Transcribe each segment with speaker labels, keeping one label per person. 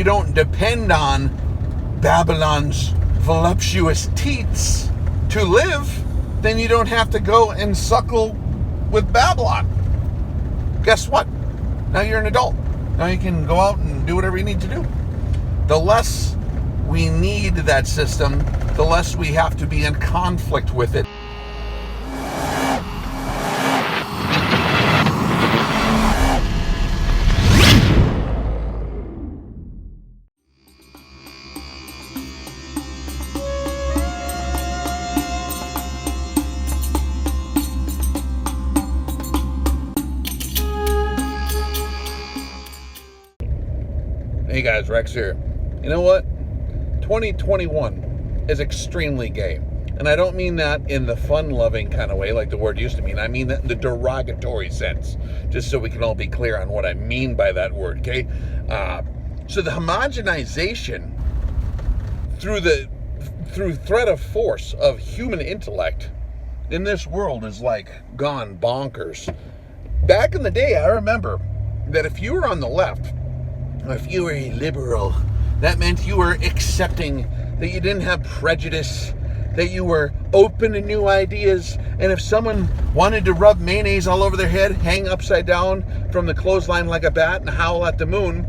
Speaker 1: you don't depend on Babylon's voluptuous teats to live, then you don't have to go and suckle with Babylon. Guess what? Now you're an adult. Now you can go out and do whatever you need to do. The less we need that system, the less we have to be in conflict with it. Hey guys, Rex here. You know what? 2021 is extremely gay. And I don't mean that in the fun-loving kind of way like the word used to mean. I mean that in the derogatory sense. Just so we can all be clear on what I mean by that word, okay? So the homogenization through threat of force of human intellect in this world is like gone bonkers. Back in the day, I remember that if you were on the left, if you were a liberal, that meant you were accepting, that you didn't have prejudice, that you were open to new ideas, and if someone wanted to rub mayonnaise all over their head, hang upside down from the clothesline like a bat and howl at the moon,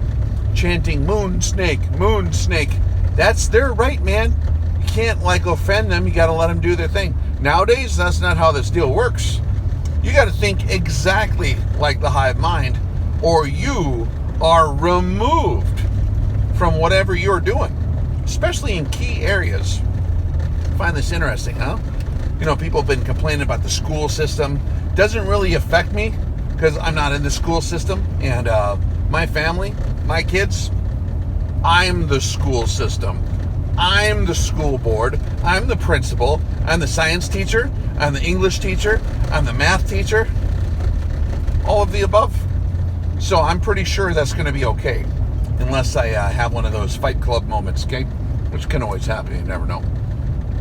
Speaker 1: chanting, moon snake, that's their right, man. You can't, offend them. You got to let them do their thing. Nowadays, that's not how this deal works. You got to think exactly like the hive mind, or you are removed from whatever you're doing, especially in key areas. I find this interesting, huh? You know, people have been complaining about the school system. Doesn't really affect me because I'm not in the school system, and my family, my kids, I'm the school system. I'm the school board. I'm the principal. I'm the science teacher. I'm the English teacher. I'm the math teacher. All of the above. So I'm pretty sure that's going to be okay. Unless I have one of those Fight Club moments, okay? Which can always happen, you never know.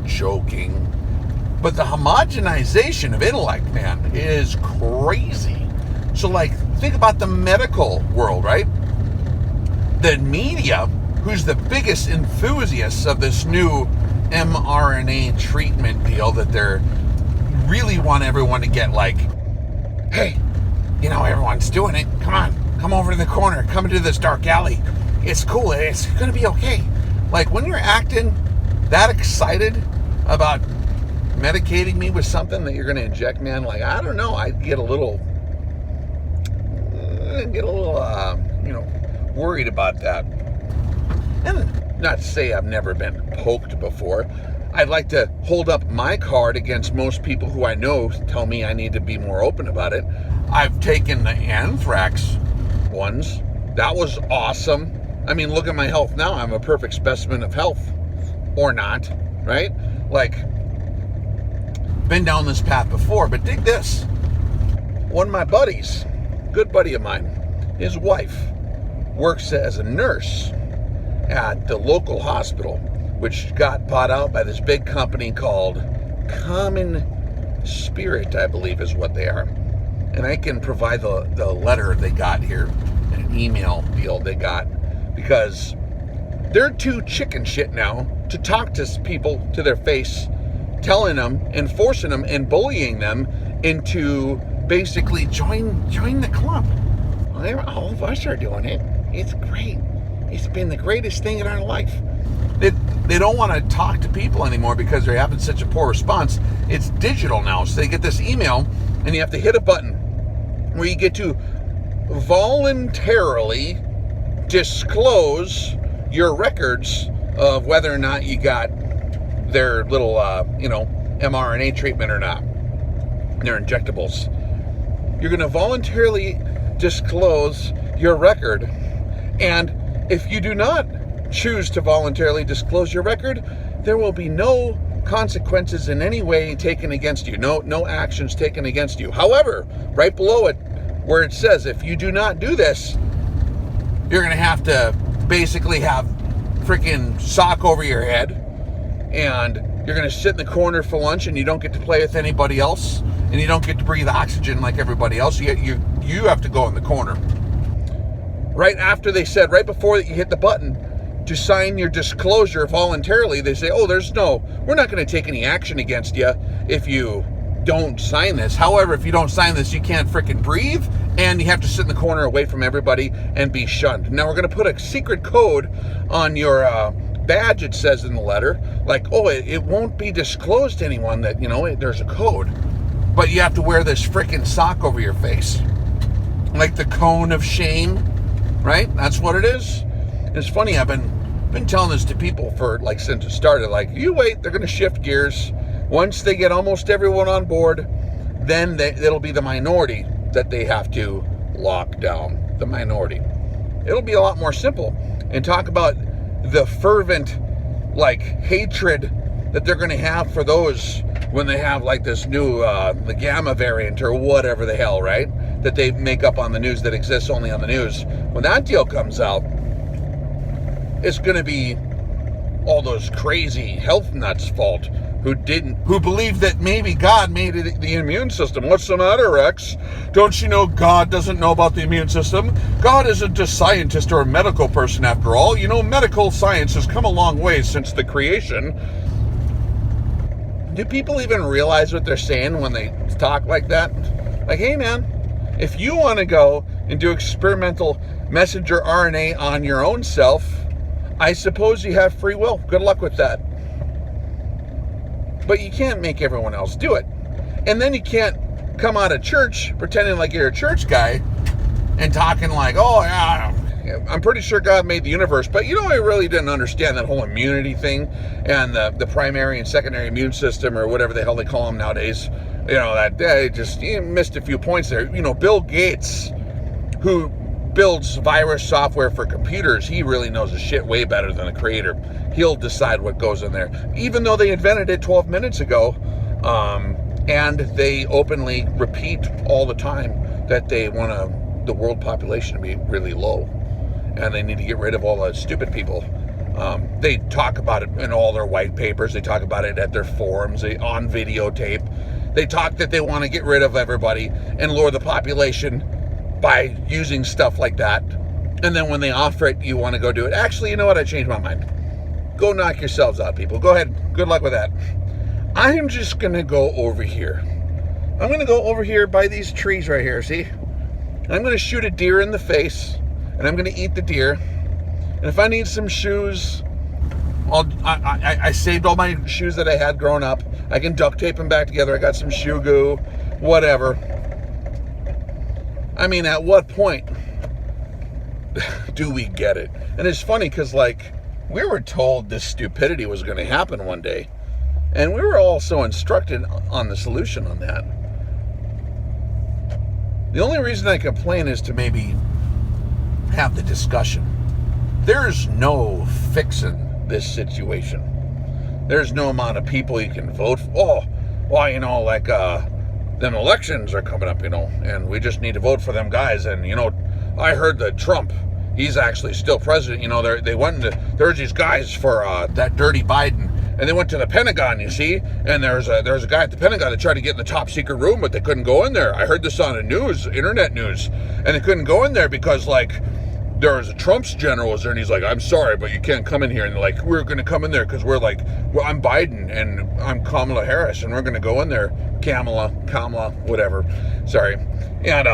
Speaker 1: Joking. But the homogenization of intellect, man, is crazy. So, think about the medical world, right? The media, who's the biggest enthusiasts of this new mRNA treatment deal that they're really want everyone to get hey, everyone's doing it. Come on, come over to the corner, come into this dark alley. It's cool, it's gonna be okay. When you're acting that excited about medicating me with something that you're gonna inject, man, I don't know, I get a little, worried about that. And not to say I've never been poked before. I'd like to hold up my card against most people who I know tell me I need to be more open about it. I've taken the anthrax ones. That was awesome. I mean, look at my health now. I'm a perfect specimen of health. Or not, right? Been down this path before, but dig this. One of my buddies, good buddy of mine, his wife works as a nurse at the local hospital, which got bought out by this big company called Common Spirit, I believe is what they are. And I can provide the letter they got here, an email deal they got, because they're too chicken shit now to talk to people to their face, telling them and forcing them and bullying them into basically join the club. Well, all of us are doing it. It's great. It's been the greatest thing in our life. They don't want to talk to people anymore because they're having such a poor response. It's digital now, so they get this email and you have to hit a button where you get to voluntarily disclose your records of whether or not you got their little, mRNA treatment or not, their injectables. You're going to voluntarily disclose your record, and if you do not choose to voluntarily disclose your record, there will be no consequences in any way taken against you. No actions taken against you. However, right below it, where it says if you do not do this, you're going to have to basically have freaking sock over your head, and you're going to sit in the corner for lunch, and you don't get to play with anybody else, and you don't get to breathe oxygen like everybody else. You have to go in the corner. right after they said, right before you hit the button to sign your disclosure voluntarily, they say, oh, we're not going to take any action against you if you don't sign this. However, if you don't sign this, you can't freaking breathe, and you have to sit in the corner away from everybody and be shunned. Now, we're going to put a secret code on your badge, it says in the letter, like, oh, it won't be disclosed to anyone that, there's a code. But you have to wear this freaking sock over your face. Like the cone of shame, right? That's what it is. It's funny, I've been telling this to people for, like, since it started. Like, you wait, they're going to shift gears. Once they get almost everyone on board, then it'll be the minority that they have to lock down. The minority. It'll be a lot more simple. And talk about the fervent, like, hatred that they're going to have for those when they have, like, this new, the Gamma variant or whatever the hell, right? That they make up on the news that exists only on the news. When that deal comes out, it's going to be all those crazy health nuts' fault who believe that maybe God made the immune system. What's the matter, Rex? Don't you know God doesn't know about the immune system? God isn't a scientist or a medical person after all. Medical science has come a long way since the creation. Do people even realize what they're saying when they talk like that? Like, hey man, if you want to go and do experimental messenger RNA on your own self, I suppose you have free will. Good luck with that. But you can't make everyone else do it. And then you can't come out of church pretending like you're a church guy and talking like, oh, yeah, I'm pretty sure God made the universe. But I really didn't understand that whole immunity thing and the primary and secondary immune system or whatever the hell they call them nowadays. That day just missed a few points there. Bill Gates, who builds virus software for computers, he really knows his shit way better than the creator. He'll decide what goes in there, even though they invented it 12 minutes ago, and they openly repeat all the time that they want the world population to be really low, and they need to get rid of all the stupid people. They talk about it in all their white papers. They talk about it at their forums, on videotape. They talk that they want to get rid of everybody and lower the population by using stuff like that. And then when they offer it, you want to go do it. Actually, you know what? I changed my mind. Go knock yourselves out, people. Go ahead. Good luck with that. I'm just going to go over here. I'm going to go over here by these trees right here, see? I'm going to shoot a deer in the face, and I'm going to eat the deer. And if I need some shoes, I saved all my shoes that I had growing up. I can duct tape them back together. I got some shoe goo, whatever. I mean, at what point do we get it? And it's funny because, like, we were told this stupidity was going to happen one day. And we were also instructed on the solution on that. The only reason I complain is to maybe have the discussion. There's no fixing this situation. There's no amount of people you can vote for. Oh, well, like, them elections are coming up, and we just need to vote for them guys. And, I heard that Trump, he's actually still president. They went into, there's these guys for that dirty Biden, and they went to the Pentagon, you see, and there's a guy at the Pentagon that tried to get in the top secret room, but they couldn't go in there. I heard this on the news, internet news, and they couldn't go in there because, like, there was a Trump's general was there, and he's like, I'm sorry, but you can't come in here. And they're like, we're going to come in there because we're like, well, I'm Biden and I'm Kamala Harris, and we're going to go in there. Kamala, whatever. Sorry. And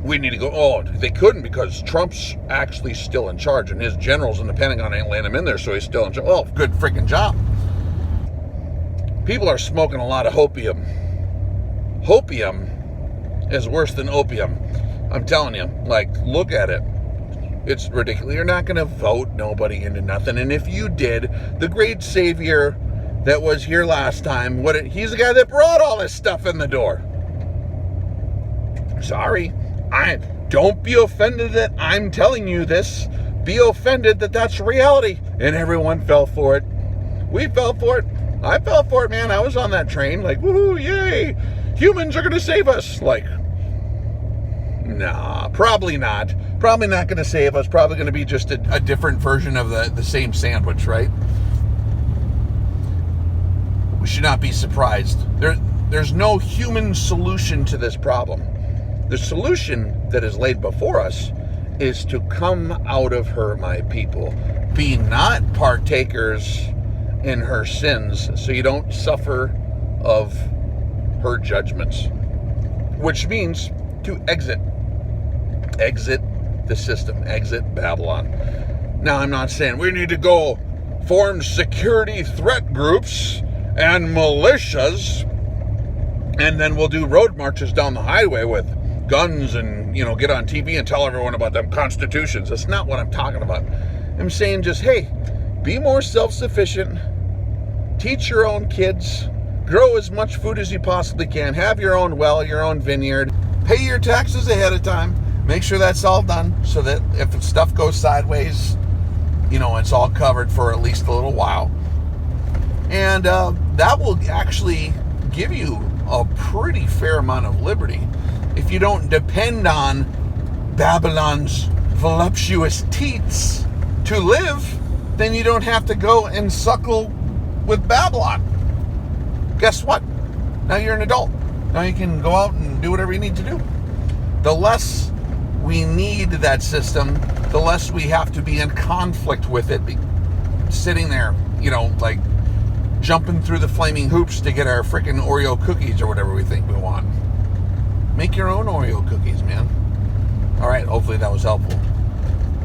Speaker 1: we need to go. Oh, they couldn't because Trump's actually still in charge, and his generals in the Pentagon ain't letting him in there, so he's still in charge. Oh, good freaking job. People are smoking a lot of hopium. Hopium is worse than opium. I'm telling you, like, look at it. It's ridiculous. You're not going to vote nobody into nothing. And if you did, the great savior that was here last time, he's the guy that brought all this stuff in the door. Sorry. Don't be offended that I'm telling you this. Be offended that that's reality. And everyone fell for it. We fell for it. I fell for it, man. I was on that train. Like, woohoo, yay. Humans are going to save us. Like, nah, probably not. Probably not going to save us. Probably going to be just a different version of the same sandwich, right? We should not be surprised. There's no human solution to this problem. The solution that is laid before us is to come out of her, my people. Be not partakers in her sins, so you don't suffer of her judgments. Which means to exit the system, exit Babylon. Now, I'm not saying we need to go form security threat groups and militias, and then we'll do road marches down the highway with guns and, get on TV and tell everyone about them constitutions. That's not what I'm talking about. I'm saying just, hey, be more self-sufficient, teach your own kids, grow as much food as you possibly can, have your own well, your own vineyard, pay your taxes ahead of time, make sure that's all done so that if stuff goes sideways, it's all covered for at least a little while. And that will actually give you a pretty fair amount of liberty. If you don't depend on Babylon's voluptuous teats to live, then you don't have to go and suckle with Babylon. Guess what? Now you're an adult. Now you can go out and do whatever you need to do. The less we need that system, the less we have to be in conflict with it, sitting there, like jumping through the flaming hoops to get our freaking Oreo cookies or whatever we think we want. Make your own Oreo cookies, man. All right, hopefully that was helpful.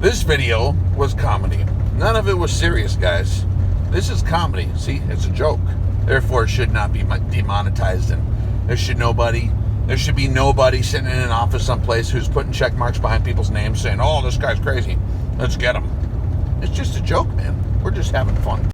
Speaker 1: This video was comedy. None of it was serious, guys. This is comedy. See, it's a joke. Therefore, it should not be demonetized, and there should be nobody sitting in an office someplace who's putting check marks behind people's names saying, oh, this guy's crazy. Let's get him. It's just a joke, man. We're just having fun.